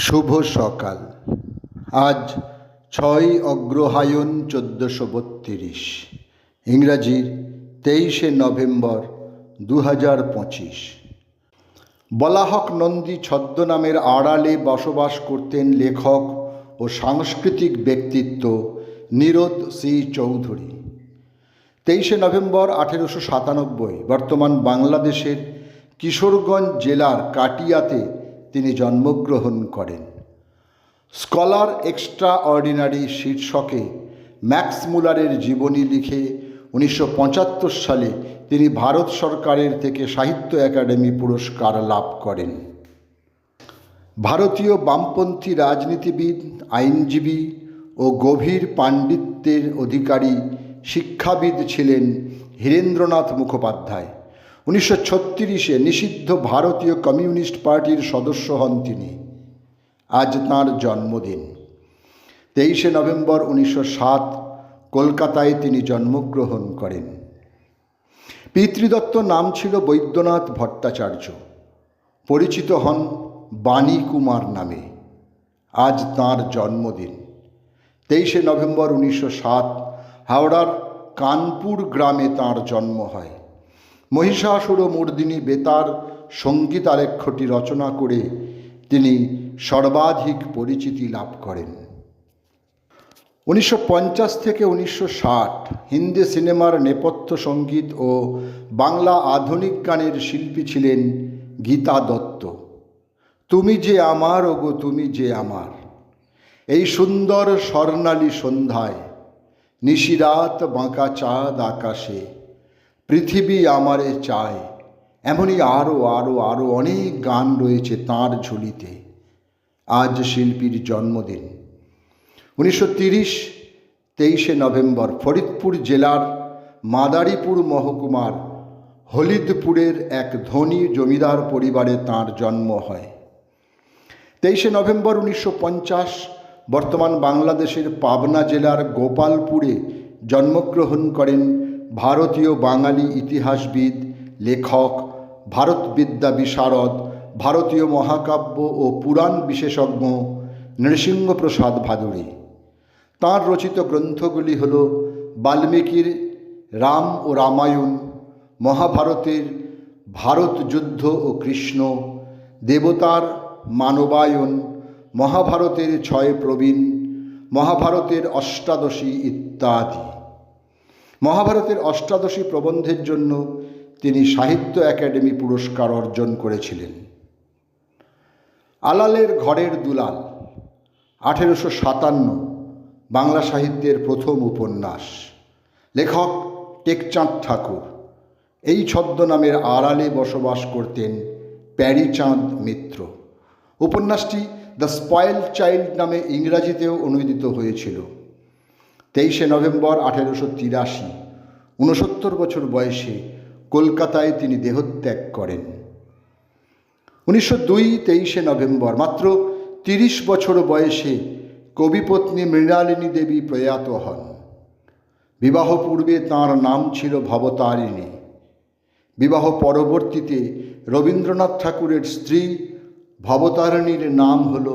শুভ সকাল। আজ 6 অগ্রহায়ণ 1432, ইংরাজির 23 নভেম্বর 2025। বলাহক নন্দী ছদ্মনামের আড়ালে বসবাস করতেন লেখক ও সাংস্কৃতিক ব্যক্তিত্ব নীরদ সি চৌধুরী। 23 নভেম্বর 1897 বর্তমান বাংলাদেশের কিশোরগঞ্জ জেলার কাটিয়াতে তিনি জন্মগ্রহণ করেন। স্কলার এক্সট্রা অর্ডিনারি শীর্ষকে ম্যাক্স মুলারের জীবনী লিখে 1975 সালে তিনি ভারত সরকারের থেকে সাহিত্য একাডেমি পুরস্কার লাভ করেন। ভারতীয় বামপন্থী রাজনীতিবিদ, আইনজীবী ও গভীর পাণ্ডিত্যের অধিকারী শিক্ষাবিদ ছিলেন হীরেন্দ্রনাথ মুখোপাধ্যায়। 1936-এ নিষিদ্ধ ভারতীয় কমিউনিস্ট পার্টির সদস্য হন তিনি। আজ তাঁর জন্মদিন। 23 নভেম্বর 1907 কলকাতায় তিনি জন্মগ্রহণ করেন। পিতৃদত্ত নাম ছিল বৈদ্যনাথ ভট্টাচার্য, পরিচিত হন বাণী কুমার নামে। আজ তাঁর জন্মদিন। 23 নভেম্বর 1907 হাওড়ার কানপুর গ্রামে তাঁর জন্ম হয়। মহিষাসুর মর্দিনী বেতার সঙ্গীতালেখ্যটি রচনা করে তিনি সর্বাধিক পরিচিতি লাভ করেন। 1950 থেকে 1960 হিন্দি সিনেমার নেপথ্য সঙ্গীত ও বাংলা আধুনিক গানের শিল্পী ছিলেন গীতা দত্ত। তুমি যে আমার ওগো তুমি যে আমার, এই সুন্দর স্বর্ণালী সন্ধ্যায়, নিশিরাত বাঁকা চাঁদ আকাশে, পৃথিবী আমারে চায়, এমনই আরও আরও আরও অনেক গান রয়েছে তাঁর ঝুলিতে। আজ শিল্পীর জন্মদিন। 1930 23 নভেম্বর ফরিদপুর জেলার মাদারীপুর মহকুমার হলিদপুরের এক ধনী জমিদার পরিবারে তাঁর জন্ম হয়। 23 নভেম্বর 1950 বর্তমান বাংলাদেশের পাবনা জেলার গোপালপুরে জন্মগ্রহণ করেন ভারতীয় বাঙালি ইতিহাসবিদ, লেখক, ভারতবিদ্যা বিশারদ, ভারতীয় মহাকাব্য ও পুরাণ বিশেষজ্ঞ নৃসিংহপ্রসাদ ভাদুড়ী। তাঁর রচিত গ্রন্থগুলি হল বাল্মীকির রাম ও রামায়ণ, মহাভারতের ভারত যুদ্ধ ও কৃষ্ণ, দেবতার মানবায়ন, মহাভারতের 6 প্রবীণ, মহাভারতের অষ্টাদশী ইত্যাদি। মহাভারতের অষ্টাদশী প্রবন্ধের জন্য তিনি সাহিত্য একাডেমি পুরস্কার অর্জন করেছিলেন। আলালের ঘরের দুলাল 1857 বাংলা সাহিত্যের প্রথম উপন্যাস। লেখক টেকচাঁদ ঠাকুর। এই ছদ্মনামের আড়ালে বসবাস করতেন প্যারীচাঁদ মিত্র। উপন্যাসটি দ্য স্পয়েলড চাইল্ড নামে ইংরাজিতেও অনুদিত হয়েছিল। 23 নভেম্বর 1883 69 বছর বয়সে কলকাতায় তিনি দেহত্যাগ করেন। 1902 23 নভেম্বর মাত্র 30 বছর বয়সে কবিপত্নী মৃণালিনী দেবী প্রয়াত হন। বিবাহ পূর্বে তাঁর নাম ছিল ভবতারিণী। বিবাহ পরবর্তীতে রবীন্দ্রনাথ ঠাকুরের স্ত্রী ভবতারিণীর নাম হল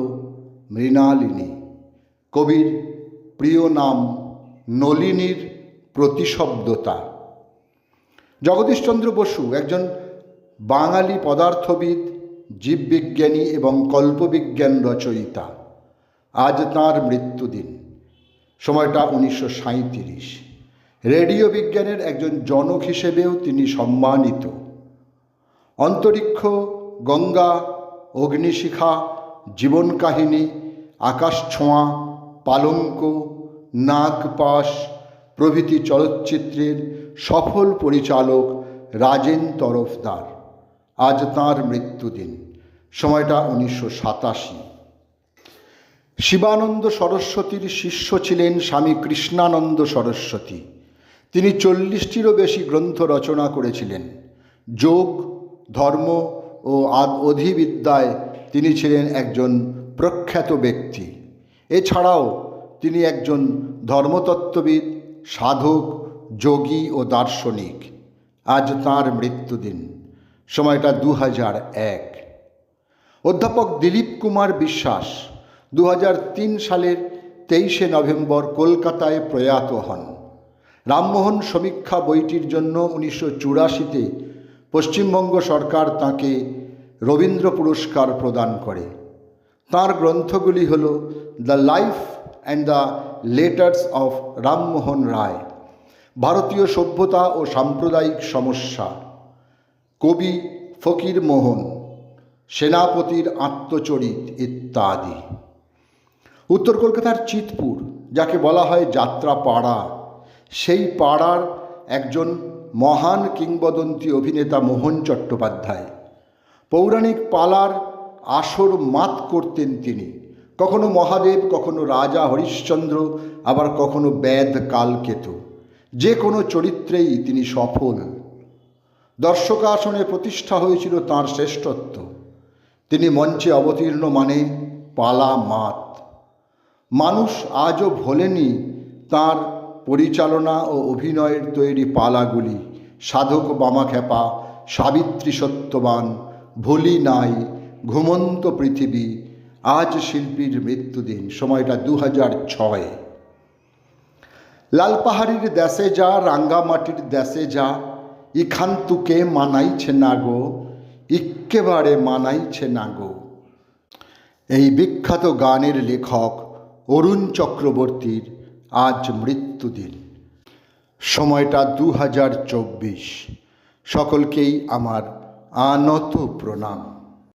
মৃণালিনী। কবির প্রিয় নাম নলিনীর প্রতিশব্দতা। জগদীশচন্দ্র বসু একজন বাঙালি পদার্থবিদ, জীববিজ্ঞানী এবং কল্পবিজ্ঞান রচয়িতা। আজ তাঁর মৃত্যুদিন। সময়টা 1937। রেডিও বিজ্ঞানের একজন জনক হিসেবেও তিনি সম্মানিত। অন্তরিক্ষ, গঙ্গা, অগ্নিশিখা, জীবন কাহিনী, আকাশ ছোঁয়া, পালঙ্ক, নাগপাশ প্রভৃতি চলচ্চিত্রের সফল পরিচালক রাজেন তরফদার। আজ তাঁর মৃত্যুদিন। সময়টা 1987। শিবানন্দ সরস্বতীর শিষ্য ছিলেন স্বামী কৃষ্ণানন্দ সরস্বতী। তিনি 40টিরও বেশি গ্রন্থ রচনা করেছিলেন। যোগ, ধর্ম ও অধিবিদ্যায় তিনি ছিলেন একজন প্রখ্যাত ব্যক্তি। এছাড়াও তিনি একজন ধর্মতত্ত্ববিদ, সাধক, যোগী ও দার্শনিক। আজ তাঁর মৃত্যুদিন। সময়টা 2001। অধ্যাপক দিলীপ কুমার বিশ্বাস 2003 সালের 23শে নভেম্বর কলকাতায় প্রয়াত হন। রামমোহন সমীক্ষা বইটির জন্য 1984-তে পশ্চিমবঙ্গ সরকার তাঁকে রবীন্দ্র পুরস্কার প্রদান করে। তাঁর গ্রন্থগুলি হল the life and the letters of Rammohan Roy, ভারতীয় সভ্যতা ও সাম্প্রদায়িক সমস্যা, কবি ফকির মোহন, সেনাপতির আত্মচরিত ইত্যাদি। উত্তর কলকাতার চিতপুর, যাকে বলা হয় যাত্রা পাড়া, সেই পাড়ার একজন মহান কিংবদন্তি অভিনেতা মোহন চট্টোপাধ্যায়। পৌরাণিক পালার আসর মাত করতেন তিনি, কখনো মহাদেব, কখনো রাজা হরিশ্চন্দ্র, আবার কখনো বেদ কালকেতু। যে কোনো চরিত্রেই তিনি সফল। দর্শকাসনে প্রতিষ্ঠা হয়েছিল তাঁর শ্রেষ্ঠত্ব। তিনি মঞ্চে অবতীর্ণ মানে পালা মাত। মানুষ আজও ভোলেনি তাঁর পরিচালনা ও অভিনয়ের তৈরি পালাগুলি। সাধক বামাখ্যাপা, সাবিত্রী সত্যবান, ভুলি নাই, ঘুমন্ত পৃথিবী, আজ শিল্পীর মৃত্যুদিন, সময়টা 2006। লালপাহাড়ির দেশে যা, রাঙ্গামাটির দেশে যা, ইখান তুকে মানাইছে না গো, এক্কেবারে মানাইছে না গো। এই বিখ্যাত গানের লেখক অরুণ চক্রবর্তীর আজ মৃত্যুদিন, সময়টা 2024। সকলকেই আমার আনত প্রণাম।